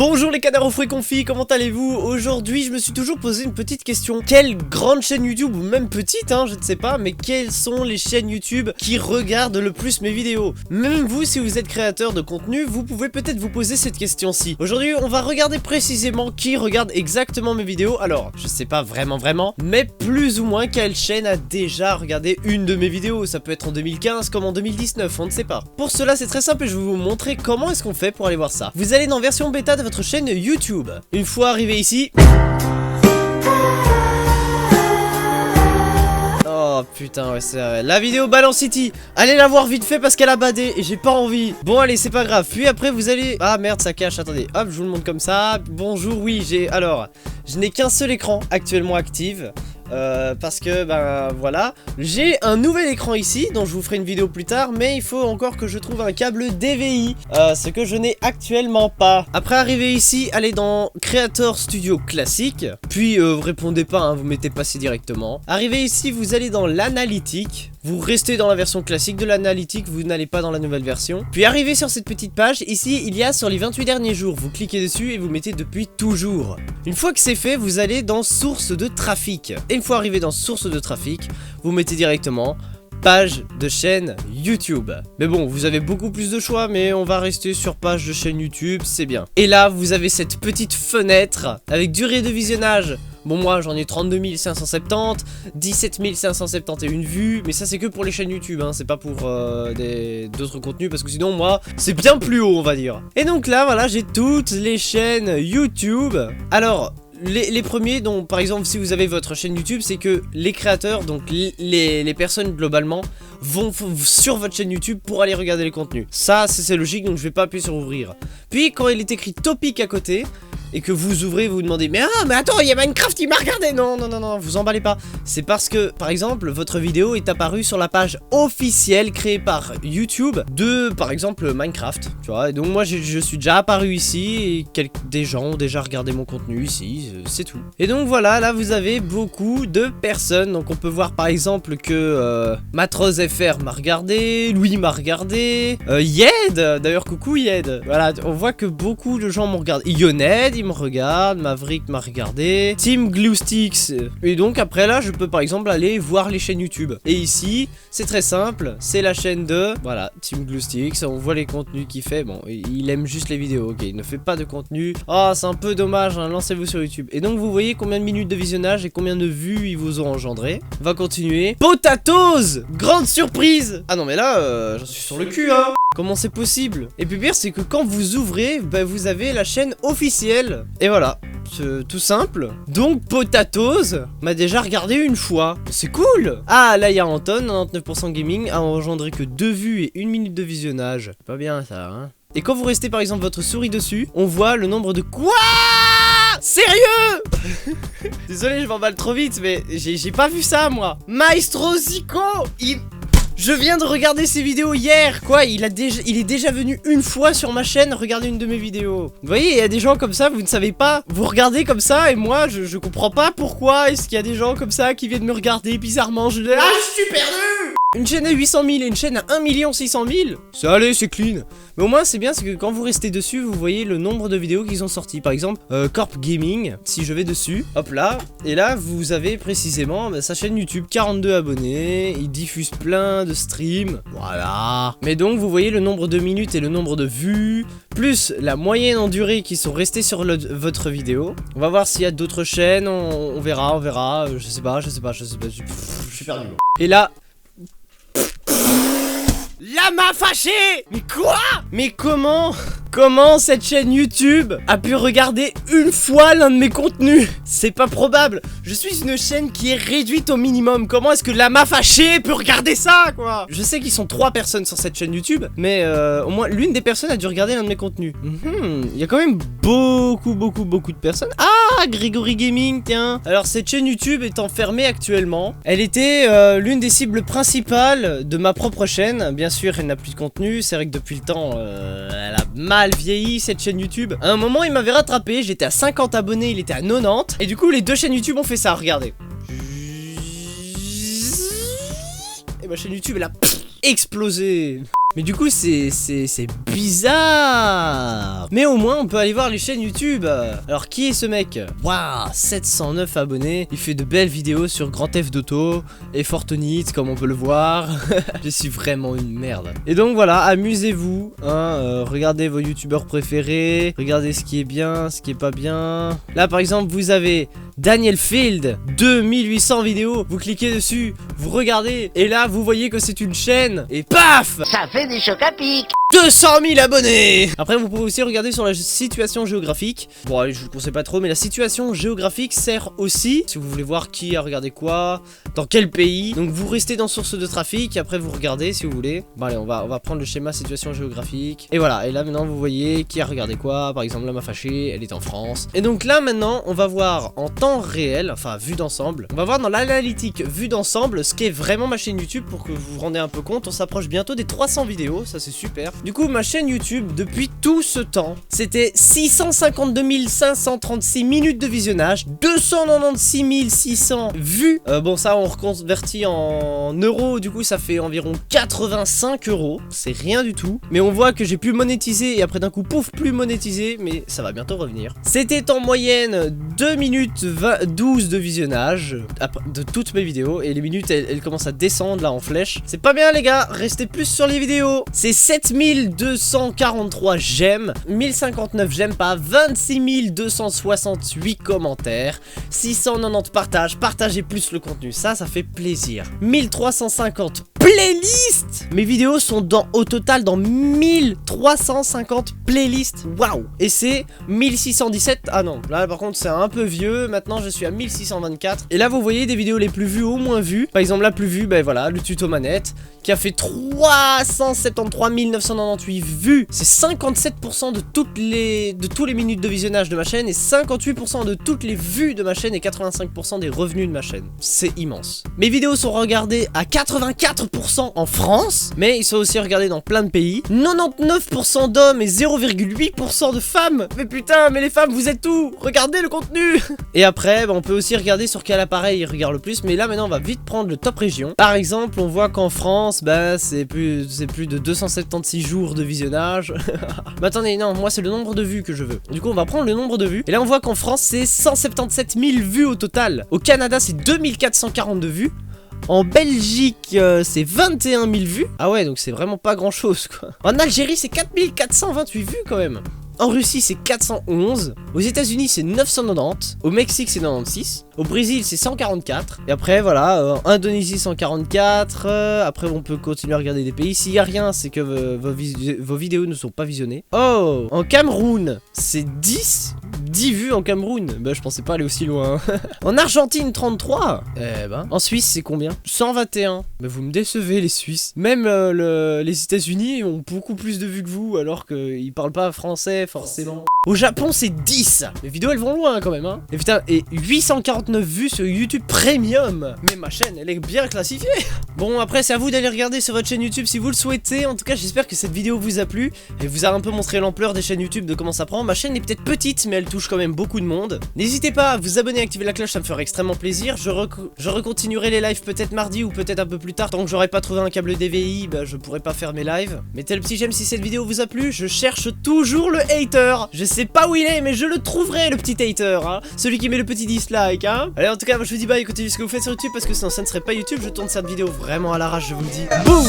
Bonjour les canards aux fruits confits, comment allez-vous? Aujourd'hui je me suis toujours posé une petite question. Quelle grande chaîne YouTube, ou même petite je ne sais pas, mais quelles sont les chaînes YouTube qui regardent le plus mes vidéos? Même vous, si vous êtes créateur de contenu, vous pouvez peut-être vous poser cette question-ci. Aujourd'hui on va regarder précisément qui regarde exactement mes vidéos. Alors je sais pas vraiment, mais plus ou moins quelle chaîne a déjà regardé une de mes vidéos. Ça peut être en 2015 comme en 2019, on ne sait pas. Pour cela c'est très simple et je vais vous montrer comment est-ce qu'on fait pour aller voir ça. Vous allez dans version bêta de votre chaîne YouTube. Une fois arrivé ici... Oh putain, ouais, c'est vrai. La vidéo Balance City, allez la voir vite fait parce qu'elle a badé et j'ai pas envie. Bon allez, c'est pas grave. Puis après vous allez... Ah merde, ça cache, attendez. Hop, je vous le montre comme ça. Bonjour, oui, j'ai... Alors, je n'ai qu'un seul écran actuellement actif. Parce que ben voilà, j'ai un nouvel écran ici dont je vous ferai une vidéo plus tard, mais il faut encore que je trouve un câble DVI, ce que je n'ai actuellement pas. Après arriver ici, allez dans Creator Studio classique, puis vous répondez pas, vous mettez passer directement. Arrivé ici, vous allez dans l'analytique. Vous restez dans la version classique de l'analytique, vous n'allez pas dans la nouvelle version. Puis arrivé sur cette petite page, ici il y a sur les 28 derniers jours. Vous cliquez dessus et vous mettez depuis toujours. Une fois que c'est fait, vous allez dans source de trafic. Et une fois arrivé dans source de trafic, vous mettez directement page de chaîne YouTube. Mais bon, vous avez beaucoup plus de choix, mais on va rester sur page de chaîne YouTube, c'est bien. Et là, vous avez cette petite fenêtre avec durée de visionnage. Bon, moi j'en ai 32 570, 17 571 vues, mais ça c'est que pour les chaînes YouTube, c'est pas pour d'autres contenus, parce que sinon moi c'est bien plus haut on va dire. Et donc là voilà, j'ai toutes les chaînes YouTube. Alors les premiers, donc par exemple si vous avez votre chaîne YouTube, c'est que les créateurs, donc les personnes globalement vont sur votre chaîne YouTube pour aller regarder les contenus. Ça c'est logique, donc je vais pas appuyer sur ouvrir. Puis quand il est écrit topic à côté et que vous ouvrez, vous vous demandez mais attends, il y a Minecraft qui m'a regardé. Non, vous emballez pas. C'est parce que, par exemple, votre vidéo est apparue sur la page officielle créée par YouTube de, par exemple, Minecraft, tu vois. Et donc moi, je suis déjà apparu ici et des gens ont déjà regardé mon contenu ici, c'est tout. Et donc voilà, là vous avez beaucoup de personnes. Donc on peut voir par exemple que MatrosFR m'a regardé, Louis m'a regardé, Yed, d'ailleurs coucou Yed. Voilà, on voit que beaucoup de gens m'ont regardé. Yoned, il me regarde, Maverick m'a regardé, Team Gluesticks. Et donc après là je peux par exemple aller voir les chaînes YouTube. Et ici c'est très simple, c'est la chaîne de, voilà, Team Gluesticks. On voit les contenus qu'il fait. Bon, il aime juste les vidéos, ok, il ne fait pas de contenu. Oh c'est un peu dommage, lancez-vous sur YouTube. Et donc vous voyez combien de minutes de visionnage et combien de vues ils vous ont engendré. On va continuer. Potatoes, grande surprise. Ah non mais là j'en suis sur le cul Comment c'est possible? Et puis pire c'est que quand vous ouvrez, vous avez la chaîne officielle. Et voilà, c'est tout simple. Donc Potatoes m'a déjà regardé une fois. C'est cool. Ah là il y a Anton, 99% gaming, a engendré que 2 vues et 1 minute de visionnage. Pas bien ça Et quand vous restez par exemple votre souris dessus, on voit le nombre de quoi? Sérieux? Désolé je m'emballe trop vite, mais j'ai pas vu ça moi. Maestro Zico, je viens de regarder ses vidéos hier, quoi. Il est déjà venu une fois sur ma chaîne regarder une de mes vidéos. Vous voyez, il y a des gens comme ça, vous ne savez pas. Vous regardez comme ça et moi, je comprends pas pourquoi est-ce qu'il y a des gens comme ça qui viennent me regarder bizarrement. Je suis perdu. Une chaîne à 800 000 et une chaîne à 1 600 000. Ça allait, c'est clean. Mais au moins c'est bien, c'est que quand vous restez dessus, vous voyez le nombre de vidéos qu'ils ont sorti. Par exemple, Corp Gaming, si je vais dessus, hop là, et là vous avez précisément sa chaîne YouTube, 42 abonnés, il diffuse plein de streams, voilà. Mais donc vous voyez le nombre de minutes et le nombre de vues, plus la moyenne en durée qui sont restés sur votre vidéo. On va voir s'il y a d'autres chaînes, on verra, je sais pas, je suis perdu. Et là... La m'a fâché. Mais quoi? Mais comment cette chaîne YouTube a pu regarder une fois l'un de mes contenus? C'est pas probable. Je suis une chaîne qui est réduite au minimum. Comment est-ce que la m'a fâché peut regarder ça, quoi? Je sais qu'ils sont 3 personnes sur cette chaîne YouTube, mais au moins l'une des personnes a dû regarder l'un de mes contenus. Il y a quand même beaucoup de personnes. Ah, Grégory Gaming, tiens. Alors cette chaîne YouTube est enfermée actuellement. Elle était l'une des cibles principales de ma propre chaîne. Bien sûr, elle n'a plus de contenu. C'est vrai que depuis le temps, elle a mal vieilli cette chaîne YouTube. À un moment, il m'avait rattrapé. J'étais à 50 abonnés, il était à 90. Et du coup, les deux chaînes YouTube ont fait ça. Regardez. Et ma chaîne YouTube, elle a explosé. Mais du coup c'est bizarre. Mais au moins on peut aller voir les chaînes YouTube. Alors qui est ce mec? Waouh, 709 abonnés. Il fait de belles vidéos sur Grand Theft Auto et Fortnite comme on peut le voir. Je suis vraiment une merde. Et donc voilà, amusez-vous, hein, regardez vos youtubeurs préférés, regardez ce qui est bien, ce qui est pas bien. Là par exemple vous avez Daniel Field, 2800 vidéos, vous cliquez dessus, vous regardez, et là vous voyez que c'est une chaîne, et paf, ça fait des chocs à pic. 200 000 abonnés. Après vous pouvez aussi regarder sur la situation géographique. Bon allez, je vous le conseille pas trop, mais la situation géographique sert aussi si vous voulez voir qui a regardé quoi, dans quel pays. Donc vous restez dans source de trafic, après vous regardez si vous voulez. Bon allez, on va prendre le schéma situation géographique. Et voilà, et là maintenant vous voyez qui a regardé quoi. Par exemple là ma fâchée, elle est en France. Et donc là maintenant on va voir en temps réel, enfin vue d'ensemble. On va voir dans l'analytique vue d'ensemble ce qu'est vraiment ma chaîne YouTube pour que vous vous rendez un peu compte. On s'approche bientôt des 300 vidéos, ça c'est super. Du coup ma chaîne YouTube depuis tout ce temps, c'était 652 536 minutes de visionnage, 296 600 vues. Bon ça on reconvertit en euros, du coup ça fait environ 85 €. C'est rien du tout. Mais on voit que j'ai pu monétiser et après d'un coup pouf plus monétiser, mais ça va bientôt revenir. C'était en moyenne 2 minutes 12 de visionnage de toutes mes vidéos. Et les minutes elles commencent à descendre là en flèche. C'est pas bien les gars, restez plus sur les vidéos. C'est 7243 j'aime, 1059 j'aime pas, 26 268 commentaires, 690 partages, partagez plus le contenu, ça fait plaisir. 1350 playlists. Mes vidéos sont au total dans 1350 playlists, waouh. Et c'est 1617, ah non, là par contre c'est un peu vieux, maintenant je suis à 1624. Et là vous voyez des vidéos les plus vues au moins vues. Par exemple la plus vue, ben voilà, le tuto manette, qui a fait 373 998 vues. C'est 57% de tous les minutes de visionnage de ma chaîne et 58% de toutes les vues de ma chaîne et 85% des revenus de ma chaîne. C'est immense. Mes vidéos sont regardées à 84% en France, mais ils sont aussi regardés dans plein de pays. 99% d'hommes et 0,8% de femmes. Mais putain, mais les femmes, vous êtes où? Regardez le contenu. Et après, on peut aussi regarder sur quel appareil ils regardent le plus. Mais là, maintenant, on va vite prendre le top région. Par exemple, on voit qu'en France, c'est plus de 276 jours de visionnage. Mais attendez, non, moi c'est le nombre de vues que je veux. Du coup, on va prendre le nombre de vues. Et là, on voit qu'en France, c'est 177 000 vues au total. Au Canada, c'est 2442 vues. En Belgique, c'est 21 000 vues. Ah ouais, donc c'est vraiment pas grand chose, quoi. En Algérie, c'est 4428 vues, quand même. En Russie, c'est 411. Aux États-Unis, c'est 990. Au Mexique, c'est 96. Au Brésil, c'est 144. Et après, voilà, en Indonésie, 144. Après, on peut continuer à regarder des pays. S'il n'y a rien, c'est que vos vidéos ne sont pas visionnées. Oh, en Cameroun, c'est 10 vues en Cameroun. Bah, je pensais pas aller aussi loin. En Argentine, 33. Eh ben. En Suisse, c'est combien? 121. Mais vous me décevez, les Suisses. Même les États-Unis ont beaucoup plus de vues que vous, alors qu'ils parlent pas français, forcément. Au Japon, c'est 10. Les vidéos, elles vont loin quand même, hein. Et putain, et 849 vues sur YouTube Premium. Mais ma chaîne, elle est bien classifiée. Bon, après, c'est à vous d'aller regarder sur votre chaîne YouTube si vous le souhaitez. En tout cas, j'espère que cette vidéo vous a plu et vous a un peu montré l'ampleur des chaînes YouTube, de comment ça prend. Ma chaîne est peut-être petite, mais elle touche quand même beaucoup de monde. N'hésitez pas à vous abonner et activer la cloche, ça me ferait extrêmement plaisir. Je recontinuerai les lives peut-être mardi ou peut-être un peu plus tard. Tant que j'aurai pas trouvé un câble DVI, bah, je pourrai pas faire mes lives. Mettez le petit j'aime si cette vidéo vous a plu. Je cherche toujours le hater. Je sais pas où il est, mais je le trouverai, le petit hater, hein. Celui qui met le petit dislike, hein. Allez, en tout cas, moi je vous dis bye, continuez ce que vous faites sur YouTube, parce que sinon ça ne serait pas YouTube. Je tourne cette vidéo vraiment à l'arrache, je vous le dis. Boum.